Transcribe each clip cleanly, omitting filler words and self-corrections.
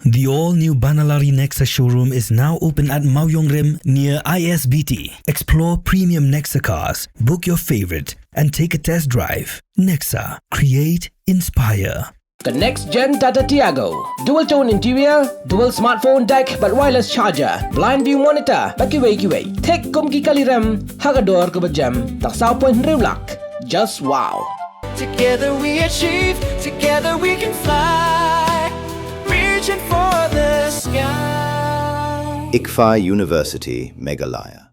The all-new Banalari Nexa showroom is now open at Mauyongrim near ISBT. Explore premium Nexa cars, book your favorite, and take a test drive. Nexa. Create, inspire. The next-gen Tata Tiago. Dual-tone interior, dual smartphone deck but wireless charger, blind view monitor, bakiway. Take kumki kaliram, hagador kubajam, taksao point riulak. Just wow. Together we achieve, together we can fly, reaching for the sky. ICFA University, Meghalaya.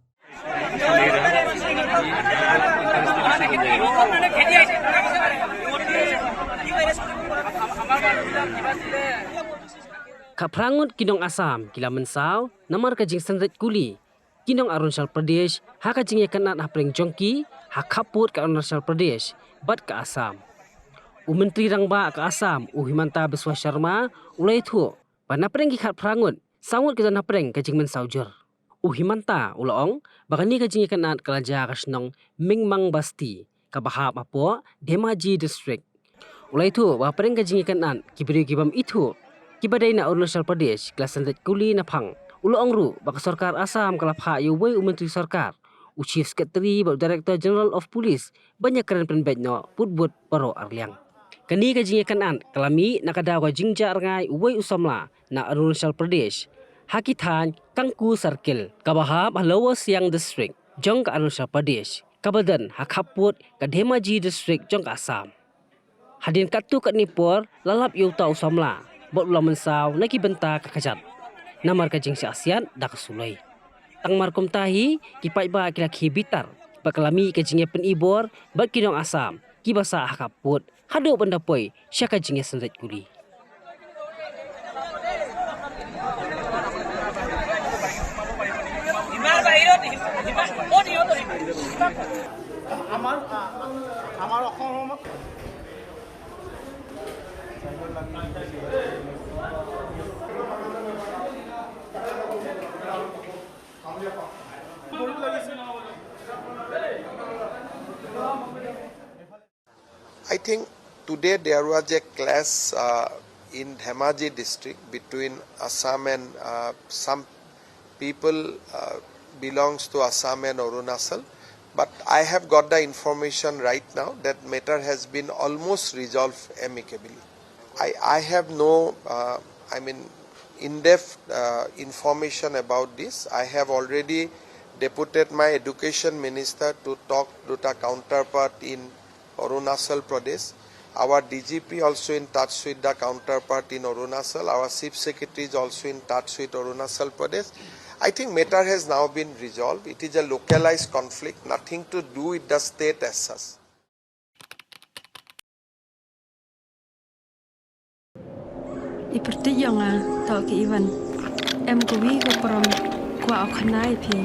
Khappud kinong Assam, kila Mynsaw, namar ka Synreit Kuli, kinong Arunachal Pradesh, ha ka Jingïakynad ha preng Jongki, ha Khappud ka Arunachal Pradesh, bat ka Assam. Menteri rangba ka Assam, Himanta Biswa Sharma, ulai thu, pana preng ki Khappud, sawut ka na preng ka Mynsaw jur. Himanta ulaong, bakani ka Jingïakynad kalaja ka Nong Mingmang Basti, ka bahap apo, Dhemaji district. Ulai thu, ba preng ka Jingïakynad, kibiri kibam itu, Kibadai na Arunachal Pradesh, kelas Synreit Kuli na pang. Ulang ru, baka sarkar Assam kalapha yuway Menteri Sarkar. Chief Secretary bak Director General of Police, banyak keren penbet no putbut paro arliang. Kani ka Jingïakynad kalami nakadawa jingja arngai uway usamla na Arunachal Pradesh. Hakitan Kangku Circle, kabahab Halawa Siang District, jong ka Arunachal Pradesh. Kabadan Khappud ka Dhemaji District jong ka Assam. Hadin katu kat nipor lalap yuta usamla. Bot ulam Mynsaw nakibenta kakajat. Namar ka jingsi ASEAN dak sulay. Tang markom tahi kipai ba kila kibitar. Bakalami ka jingya penibor bat kinong Assam. Kibasa Khappud hado pendapoy siya ka jingya Synreit Kuli. I think today there was a clash in Dhemaji district between Assam and some people belongs to Assam and Arunachal. But I have got the information right now that matter has been almost resolved amicably. I have no, in-depth information about this. I have already deputed my education minister to talk to the counterpart in Arunachal Pradesh. Our DGP also in touch with the counterpart in Arunachal. Our Chief Secretary is also in touch with Arunachal Pradesh. I think matter has now been resolved. It is a localized conflict, nothing to do with the state as such. Iperti yang tak ke Iwan, kuwi ke peram kuah kanai pi.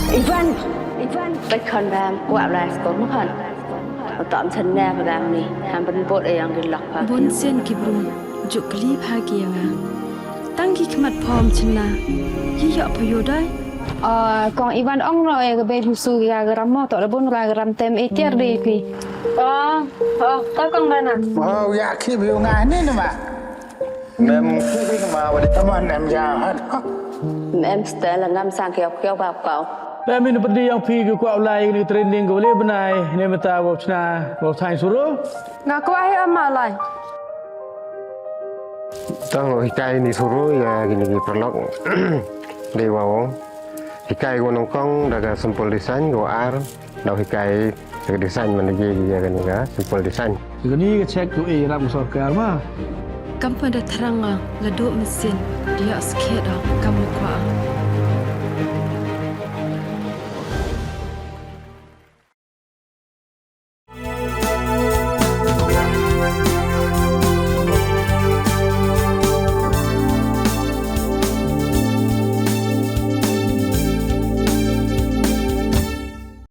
Ivan,ไปคอนแรมกว่าลายสกอมคันตอมทันแน่พลังนี่ทำเป็นบทอย่างดิลักพา บนเส้นกิบรุนจุกลีพาเกียงตั้งกี่ขมัดพร้อมชนะยี่หยอกพยได้กองอีวันอ่องเราเองก็เป็นผู้สู้ยากระมอต่อระบุนรายกระมเต็มเอเทียร์ดีพี่ก็กองกันน่ะอยากคิดวิวงานนี่นะมาแม่คิดมาวันนี้ทำไมแม่ยาวฮะแม่สเตอร์ละงามสร้างเกี่ยวแบบเก่า Kami ni pergi yang pergi ke Kuli ni training ke boleh benai ni mata wabsna wabsain suruh. Ngaku ayah amalai. Tang hikai ni suruh ya gini perlok dewa. Hikai gunung kong daga sempol desain go ar dah hikai segi desain mana je ya kan ya sempol desain. Segini ke cek tu ram sarkar mah. Kamu dah terang leduk mesin dia sikit dah kamu kuat.